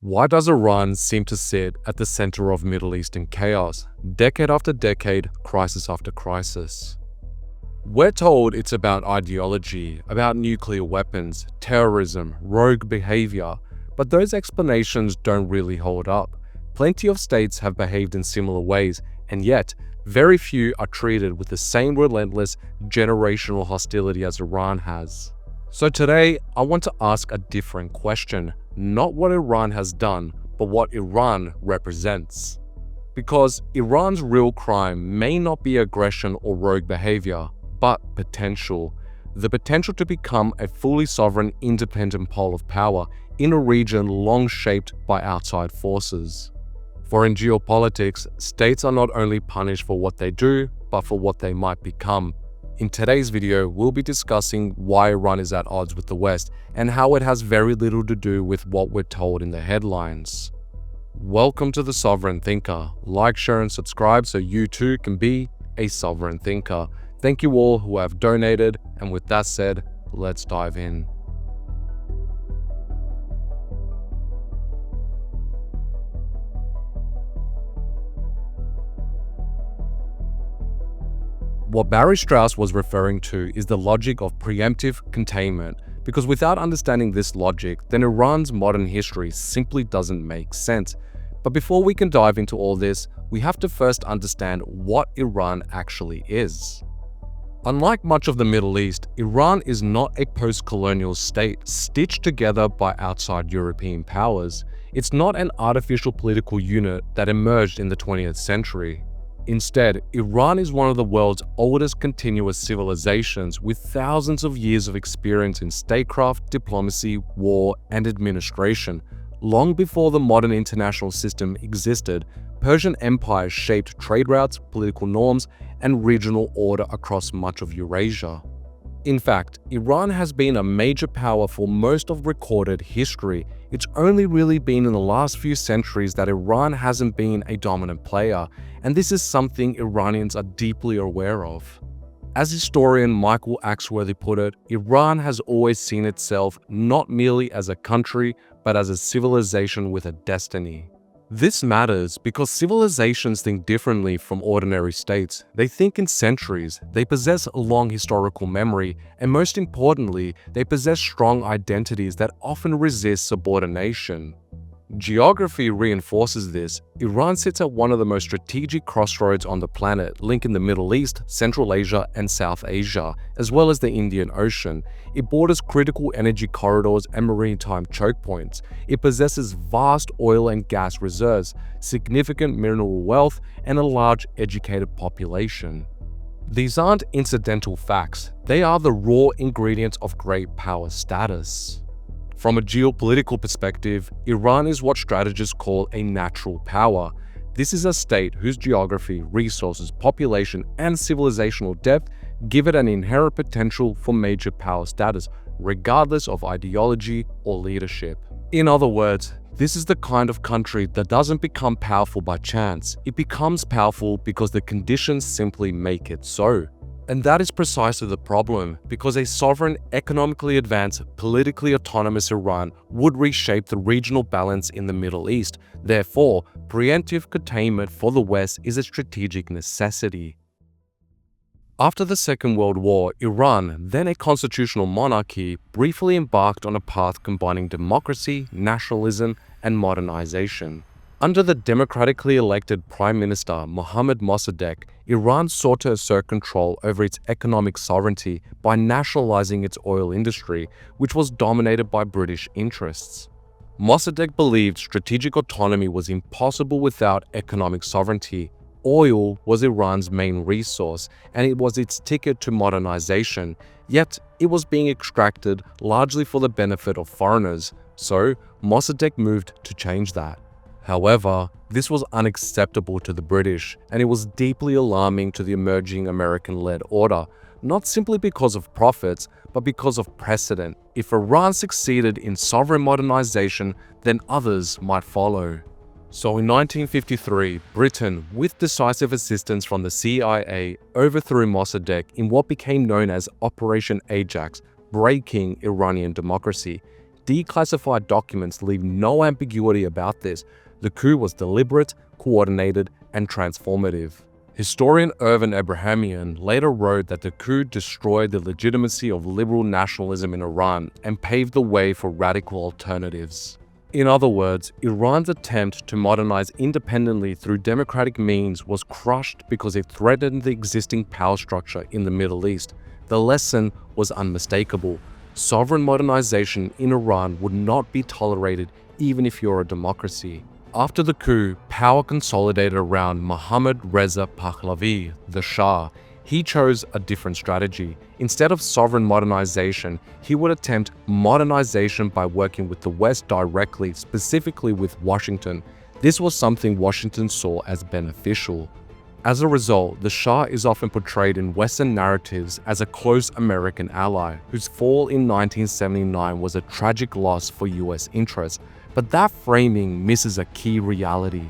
Why does Iran seem to sit at the center of Middle Eastern chaos, decade after decade, crisis after crisis? We're told it's about ideology, about nuclear weapons, terrorism, rogue behavior, but those explanations don't really hold up. Plenty of states have behaved in similar ways, and yet, very few are treated with the same relentless generational hostility as Iran has. So today, I want to ask a different question. Not what Iran has done, but what Iran represents. Because Iran's real crime may not be aggression or rogue behavior, but potential. The potential to become a fully sovereign, independent pole of power in a region long shaped by outside forces. For in geopolitics, states are not only punished for what they do, but for what they might become. In today's video, we'll be discussing why Iran is at odds with the West and how it has very little to do with what we're told in the headlines. Welcome to The Sovereign Thinker. Like, share, and subscribe so you too can be a sovereign thinker. Thank you all who have donated, and with that said, let's dive in. What Barry Strauss was referring to is the logic of preemptive containment, because without understanding this logic, then Iran's modern history simply doesn't make sense. But before we can dive into all this, we have to first understand what Iran actually is. Unlike much of the Middle East, Iran is not a post-colonial state stitched together by outside European powers. It's not an artificial political unit that emerged in the 20th century. Instead, Iran is one of the world's oldest continuous civilizations with thousands of years of experience in statecraft, diplomacy, war, and administration. Long before the modern international system existed, Persian empires shaped trade routes, political norms, and regional order across much of Eurasia. In fact, Iran has been a major power for most of recorded history. It's only really been in the last few centuries that Iran hasn't been a dominant player, and this is something Iranians are deeply aware of. As historian Michael Axworthy put it, Iran has always seen itself not merely as a country, but as a civilization with a destiny. This matters because civilizations think differently from ordinary states. They think in centuries, they possess a long historical memory, and most importantly, they possess strong identities that often resist subordination. Geography reinforces this. Iran sits at one of the most strategic crossroads on the planet, linking the Middle East, Central Asia, and South Asia, as well as the Indian Ocean. It borders critical energy corridors and maritime choke points. It possesses vast oil and gas reserves, significant mineral wealth, and a large educated population. These aren't incidental facts. They are the raw ingredients of great power status. From a geopolitical perspective, Iran is what strategists call a natural power. This is a state whose geography, resources, population, and civilizational depth give it an inherent potential for major power status, regardless of ideology or leadership. In other words, this is the kind of country that doesn't become powerful by chance. It becomes powerful because the conditions simply make it so. And that is precisely the problem, because a sovereign, economically advanced, politically autonomous Iran would reshape the regional balance in the Middle East. Therefore, preemptive containment for the West is a strategic necessity. After the Second World War, Iran, then a constitutional monarchy, briefly embarked on a path combining democracy, nationalism, and modernization. Under the democratically elected Prime Minister Mohammad Mossadegh, Iran sought to assert control over its economic sovereignty by nationalizing its oil industry, which was dominated by British interests. Mossadegh believed strategic autonomy was impossible without economic sovereignty. Oil was Iran's main resource, and it was its ticket to modernization, yet it was being extracted largely for the benefit of foreigners, so Mossadegh moved to change that. However, this was unacceptable to the British, and it was deeply alarming to the emerging American-led order, not simply because of profits, but because of precedent. If Iran succeeded in sovereign modernization, then others might follow. So in 1953, Britain, with decisive assistance from the CIA, overthrew Mossadegh in what became known as Operation Ajax, breaking Iranian democracy. Declassified documents leave no ambiguity about this. The coup was deliberate, coordinated, and transformative. Historian Irvin Abrahamian later wrote that the coup destroyed the legitimacy of liberal nationalism in Iran and paved the way for radical alternatives. In other words, Iran's attempt to modernize independently through democratic means was crushed because it threatened the existing power structure in the Middle East. The lesson was unmistakable. Sovereign modernization in Iran would not be tolerated even if you're a democracy. After the coup, power consolidated around Mohammad Reza Pahlavi, the Shah. He chose a different strategy. Instead of sovereign modernization, he would attempt modernization by working with the West directly, specifically with Washington. This was something Washington saw as beneficial. As a result, the Shah is often portrayed in Western narratives as a close American ally, whose fall in 1979 was a tragic loss for US interests. But that framing misses a key reality.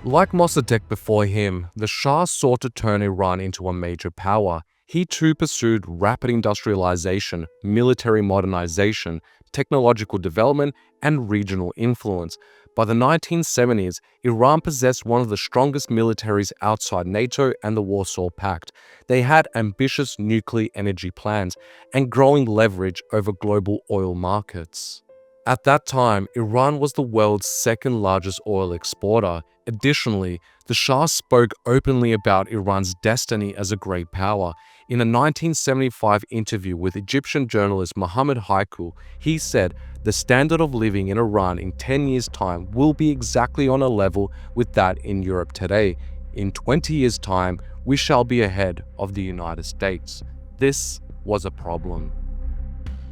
Like Mossadegh before him, the Shah sought to turn Iran into a major power. He too pursued rapid industrialization, military modernization, technological development, and regional influence. By the 1970s, Iran possessed one of the strongest militaries outside NATO and the Warsaw Pact. They had ambitious nuclear energy plans and growing leverage over global oil markets. At that time, Iran was the world's second largest oil exporter. Additionally, the Shah spoke openly about Iran's destiny as a great power. In a 1975 interview with Egyptian journalist Mohammad Mossadegh, he said, "The standard of living in Iran in 10 years' time will be exactly on a level with that in Europe today. In 20 years' time, we shall be ahead of the United States." This was a problem.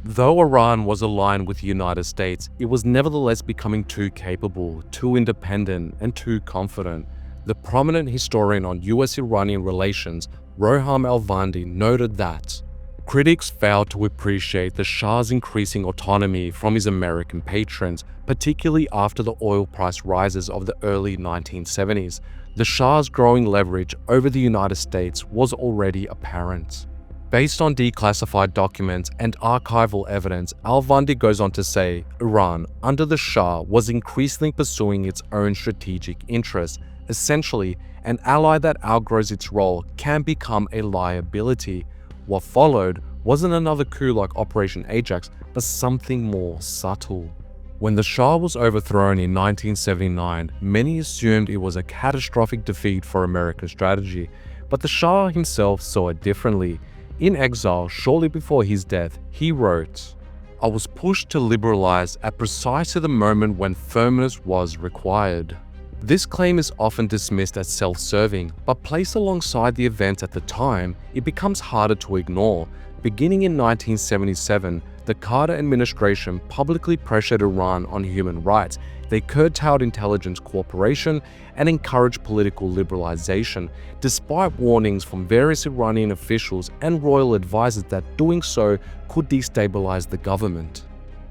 Though Iran was aligned with the United States, it was nevertheless becoming too capable, too independent, and too confident. The prominent historian on US-Iranian relations, Roham Alvandi, noted that critics failed to appreciate the Shah's increasing autonomy from his American patrons, particularly after the oil price rises of the early 1970s. The Shah's growing leverage over the United States was already apparent. Based on declassified documents and archival evidence, Alvandi goes on to say, Iran, under the Shah, was increasingly pursuing its own strategic interests. Essentially, an ally that outgrows its role can become a liability. What followed wasn't another coup like Operation Ajax, but something more subtle. When the Shah was overthrown in 1979, many assumed it was a catastrophic defeat for America's strategy, but the Shah himself saw it differently. In exile, shortly before his death, he wrote, "I was pushed to liberalize at precisely the moment when firmness was required." This claim is often dismissed as self-serving, but placed alongside the events at the time, it becomes harder to ignore. Beginning in 1977, the Carter administration publicly pressured Iran on human rights. They curtailed intelligence cooperation and encouraged political liberalization, despite warnings from various Iranian officials and royal advisors that doing so could destabilize the government.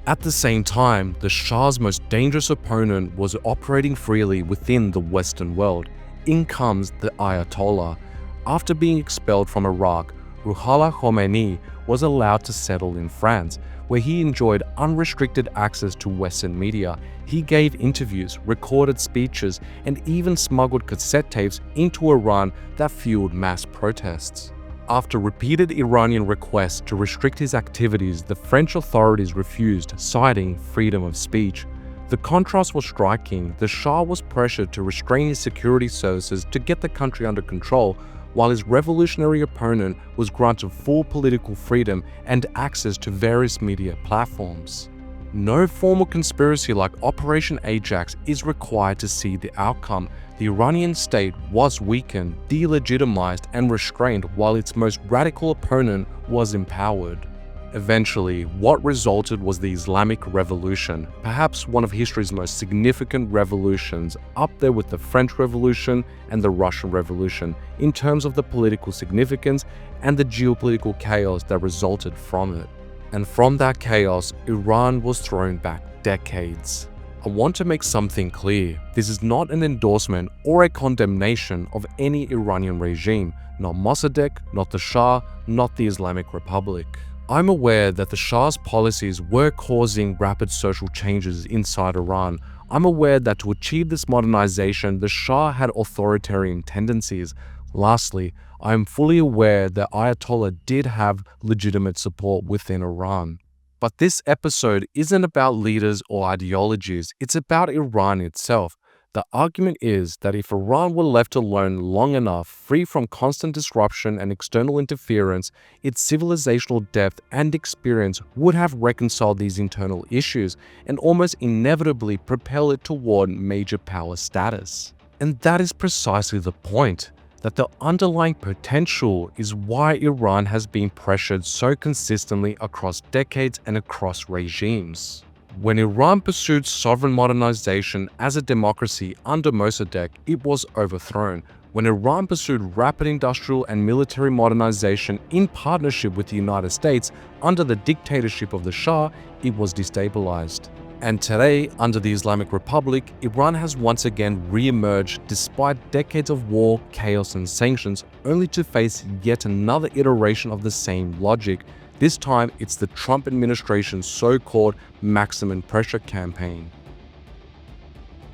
At the same time, the Shah's most dangerous opponent was operating freely within the Western world. In comes the Ayatollah. After being expelled from Iraq, Ruhollah Khomeini was allowed to settle in France, where he enjoyed unrestricted access to Western media. He gave interviews, recorded speeches, and even smuggled cassette tapes into Iran that fueled mass protests. After repeated Iranian requests to restrict his activities, the French authorities refused, citing freedom of speech. The contrast was striking. The Shah was pressured to restrain his security services to get the country under control, while his revolutionary opponent was granted full political freedom and access to various media platforms. No formal conspiracy like Operation Ajax is required to see the outcome. The Iranian state was weakened, delegitimized, and restrained, while its most radical opponent was empowered. Eventually, what resulted was the Islamic Revolution, perhaps one of history's most significant revolutions, up there with the French Revolution and the Russian Revolution, in terms of the political significance and the geopolitical chaos that resulted from it. And from that chaos, Iran was thrown back decades. I want to make something clear. This is not an endorsement or a condemnation of any Iranian regime, not Mossadegh, not the Shah, not the Islamic Republic. I'm aware that the Shah's policies were causing rapid social changes inside Iran. I'm aware that to achieve this modernization, the Shah had authoritarian tendencies. Lastly, I am fully aware that Ayatollah did have legitimate support within Iran. But this episode isn't about leaders or ideologies, it's about Iran itself. The argument is that if Iran were left alone long enough, free from constant disruption and external interference, its civilizational depth and experience would have reconciled these internal issues and almost inevitably propel it toward major power status. And that is precisely the point, that the underlying potential is why Iran has been pressured so consistently across decades and across regimes. When Iran pursued sovereign modernization as a democracy under Mossadegh, it was overthrown. When Iran pursued rapid industrial and military modernization in partnership with the United States under the dictatorship of the Shah, it was destabilized. And today, under the Islamic Republic, Iran has once again re-emerged despite decades of war, chaos, and sanctions, only to face yet another iteration of the same logic. This time, it's the Trump administration's so-called maximum pressure campaign.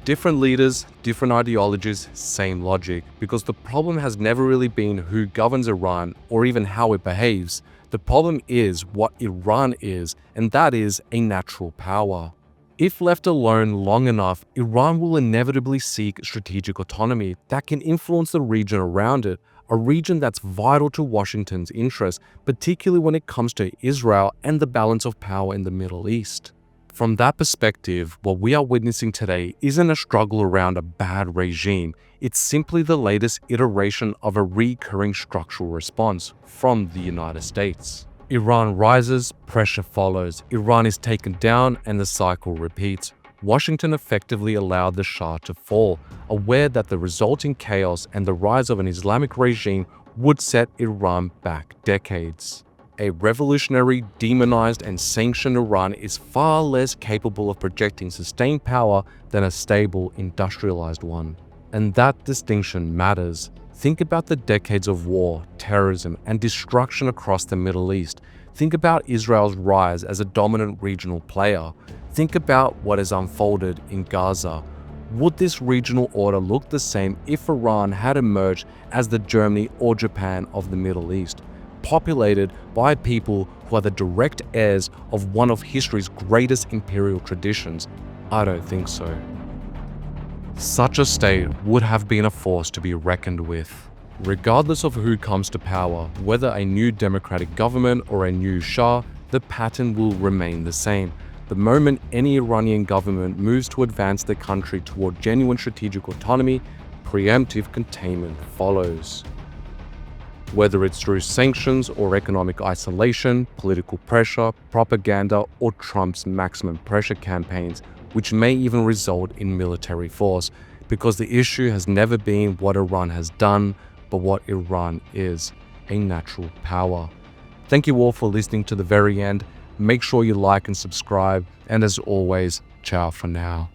Different leaders, different ideologies, same logic, because the problem has never really been who governs Iran or even how it behaves. The problem is what Iran is, and that is a natural power. If left alone long enough, Iran will inevitably seek strategic autonomy that can influence the region around it, a region that's vital to Washington's interests, particularly when it comes to Israel and the balance of power in the Middle East. From that perspective, what we are witnessing today isn't a struggle around a bad regime, it's simply the latest iteration of a recurring structural response from the United States. Iran rises, pressure follows, Iran is taken down, and the cycle repeats. Washington effectively allowed the Shah to fall, aware that the resulting chaos and the rise of an Islamic regime would set Iran back decades. A revolutionary, demonized, and sanctioned Iran is far less capable of projecting sustained power than a stable, industrialized one. And that distinction matters. Think about the decades of war, terrorism, and destruction across the Middle East. Think about Israel's rise as a dominant regional player. Think about what has unfolded in Gaza. Would this regional order look the same if Iran had emerged as the Germany or Japan of the Middle East, populated by people who are the direct heirs of one of history's greatest imperial traditions? I don't think so. Such a state would have been a force to be reckoned with. Regardless of who comes to power, whether a new democratic government or a new Shah, the pattern will remain the same. The moment any Iranian government moves to advance the country toward genuine strategic autonomy, preemptive containment follows. Whether it's through sanctions or economic isolation, political pressure, propaganda, or Trump's maximum pressure campaigns, which may even result in military force, because the issue has never been what Iran has done, but what Iran is, a natural power. Thank you all for listening to the very end. Make sure you like and subscribe, and as always, ciao for now.